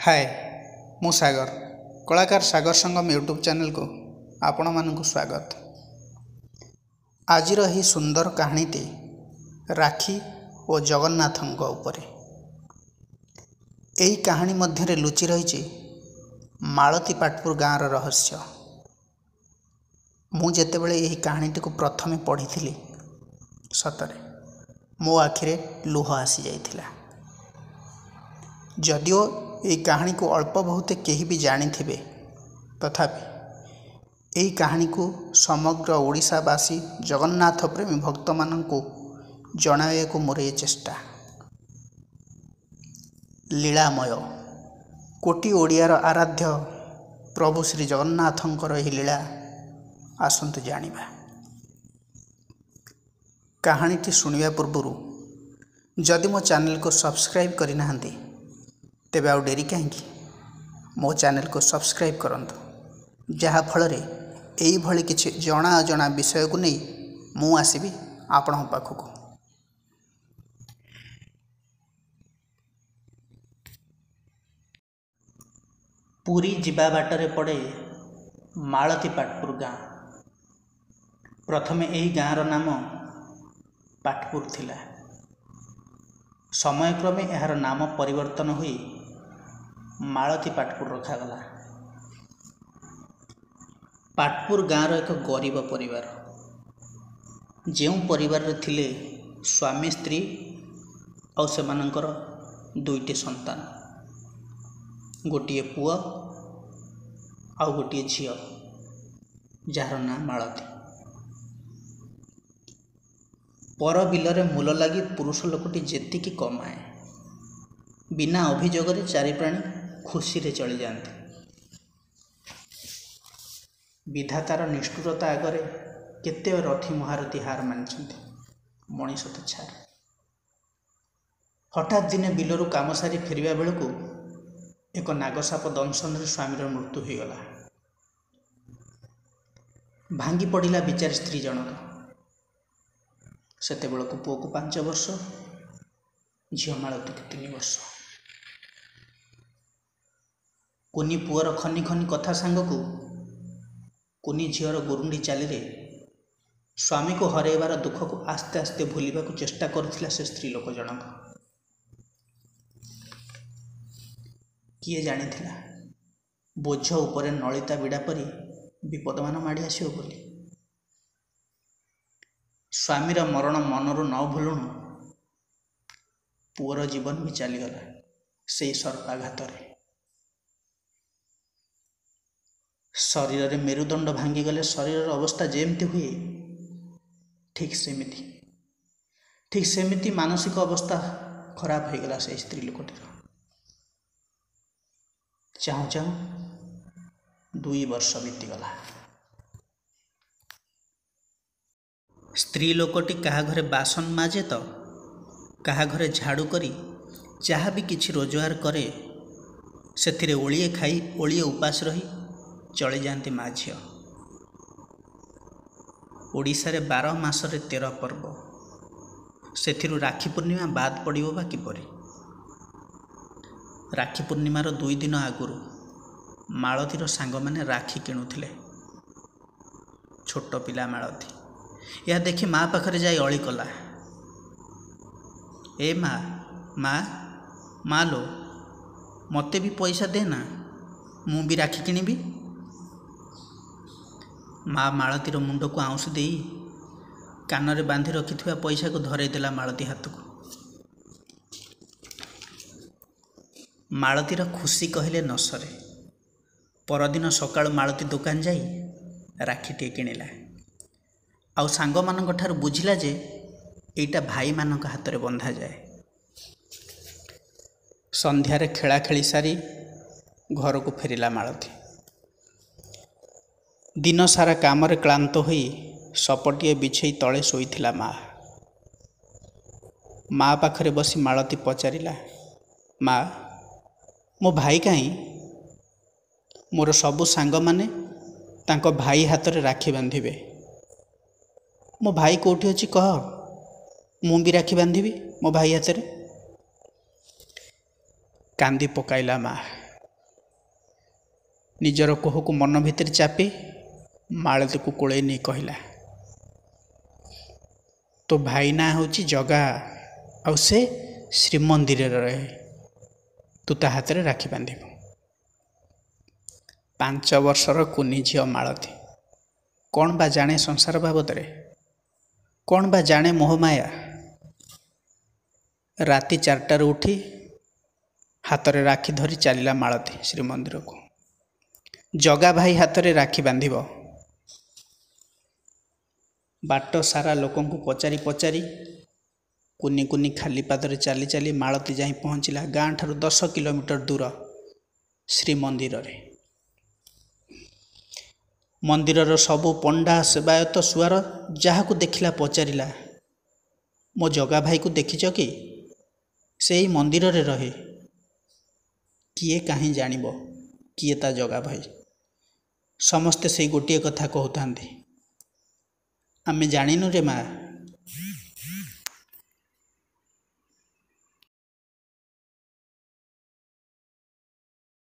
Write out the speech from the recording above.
हाय मु सागर कलाकार सागर संगम YouTube channel को आपण मानक स्वागत। आज यही सुंदर कहानीटी राखी और जगन्नाथों उपरे। यही कहानी मध्य लुचि रही मालती पाटपुर गाँव रहस्य। मु जेतेबेले यही कहानीटी को प्रथमे पढ़ी सतरे मो आखिरे लुह आसी जाइथिला। जदिओ यही कहानी को अल्प बहुत कहीं भी जानी थे तथापि यही कहानी को समग्र ओडिशावासी जगन्नाथ प्रेमी भक्त मानू जणाया को मोर ये चेष्टा। लीलामय कोटी ओडियार आराध्य प्रभु श्री जगन्नाथंकर यही लीला आसंतु जानिबा। कहानीटी शुणिबा पूर्व जदि मो चैनल को सब्सक्राइब करना तेबे आउ डेरी कहीं मो चैनल को सब्सक्राइब करंतु, जहा फल यही भली किछि जना अजना विषय को नहीं मु आसीबी आपण पाखक। पुरी जिबा बाटरे पड़े मालती पाटपुर गाँ। प्रथमे यही गाँर नाम पाटपुर थिला। समयक्रमे यार नाम परिवर्तन हुई मालती पाटपुर रखागला। पाटपुर गाँर एक गरीब परिवार, जो परिवार थिले स्वामी स्त्री और सेमानंकर दुईटी संतान, गोटे पुआ आउ गोटे झियो जार ना मालती। पर बिलरे मूल लगी पुरुष लोकटी जेतिकी कमाए बिना अभियोग चारि प्राणी खुशी रे चली जाते। विधातार निष्ठुरता आगरे केते रथी महारथी हार मानिछन्ति, मनीष तो छाड़। हठात दिने बिलरू काम सारी फेरिया बेलू एक नागसाप दंशन स्वामीर मृत्यु हो गला। भांगी पड़ा विचार स्त्री जनक। सेते बेलू पुओ को 5 वर्ष, झील मालती को 3 वर्ष। कुनी पुअर खनी खनी कथा सांग को कुनी झीर गुरुंडी चाली रे स्वामी को हरइबार दुख को आस्ते आस्ते भूलिबा को चेष्टा करथिला से स्त्री लोक जनक। किए जानिथिला बोझ उपरे नलिता बिड़ा परी विपद मान माड़ी आसियो बोली। स्वामीर मरण मनरू न भूलुणु पुअर जीवन भी चलीगला से सर्पाघात। शरीर रे मेरुदंड भांगी गले शरीर अवस्था जेमती हुए ठीक सेमिति मानसिक अवस्था खराब हो गला से स्त्री लोकटीर। चाहू चाहू 2 वर्ष बीतीगला। स्त्री लोकटी कहा घरे बासन माजे तो कहा घरे झाड़ू करी जहाँ भी किछि रोजगार करे से ओलिए खाई ओलिए उपास रही चली जाती माँ झील। ओडिशा रे 12 मासरे 13 पर्व, से राखी पूर्णिमा बाद पड़ो बा किपरि। राखी पूर्णिमार 2 दिन आगुरी मालतीर सांग माने राखी किणुथिले। छोट पिला मालती यह देखी माँ पाखरे जाई अली कला। ए माँ माँ माँ लो मते भी पैसा देना, मु भी राखी किनिबी। माँ मालतीर मुंड को आउंस दे कान बांधि रखिथिबा पैसा को धरईदेला मालती हाथ को। मालतीर खुशी कहले न सरे। परदिन सकाळु मालती दुकान जाई राखीटे किणिला। आउ सांग मानक ठार बुझिला जे एटा भाई मानक हाथ रे बंधा जाए। संध्यारे खेला खेली सारी घर को फेरिला मालती। दिन सारा काम रे क्लांत होई सपटिए बिछई तले शोइथिला माँ। माँ पाखरे बसी मालती पचारिला, माँ मो भाई कहीं? मोर सबु सांग माने तांको भाई हाथ रे राखी बांधिबे। मो भाई कोठी अछि कह, मु भी राखी बांधिबी मो भाई हाथ रे। कांदी पकाइला माँ। ନିଜର କୋହକୁ ମନ ଭିତରେ ଚାପି ମାଳତୀକୁ କୋଳେଇ ନେଇ କହିଲା, ତୋ ଭାଇ ନାଁ ହେଉଛି ଜଗା, ଆଉ ସେ ଶ୍ରୀମନ୍ଦିରରେ ରହେ। ତୁ ତା ହାତରେ ରାକ୍ଷୀ ବାନ୍ଧିବୁ। 5 ବର୍ଷର କୁନି ଝିଅ ମାଳତୀ କ'ଣ ବା ଜାଣେ ସଂସାର ବାବଦରେ, କ'ଣ ବା ଜାଣେ ମୋହମାୟା। ରାତି 4ଟାରୁ ଉଠି ହାତରେ ରାକ୍ଷୀ ଧରି ଚାଲିଲା ମାଳତୀ ଶ୍ରୀମନ୍ଦିରକୁ। ଜଗା ଭାଇ ହାତରେ ରାକ୍ଷୀ ବାନ୍ଧିବ। ବାଟ ସାରା ଲୋକଙ୍କୁ ପଚାରି ପଚାରି କୁନି କୁନି ଖାଲି ପାଦରେ ଚାଲି ଚାଲି ମାଳତୀ ଯାଇ ପହଞ୍ଚିଲା ଗାଁ ଠାରୁ 10 କିଲୋମିଟର ଦୂର ଶ୍ରୀମନ୍ଦିରରେ। ମନ୍ଦିରର ସବୁ ପଣ୍ଡା ସେବାୟତ ସୁଆର ଯାହାକୁ ଦେଖିଲା ପଚାରିଲା, ମୋ ଜଗା ଭାଇକୁ ଦେଖିଛ କି? ସେଇ ମନ୍ଦିରରେ ରହେ। କିଏ କାହିଁ ଜାଣିବ କିଏ ତା ଜଗା ଭାଇ? ସମସ୍ତେ ସେଇ ଗୋଟିଏ କଥା କହୁଥାନ୍ତି, ଆମେ ଜାଣିନୁ ରେ ମା'।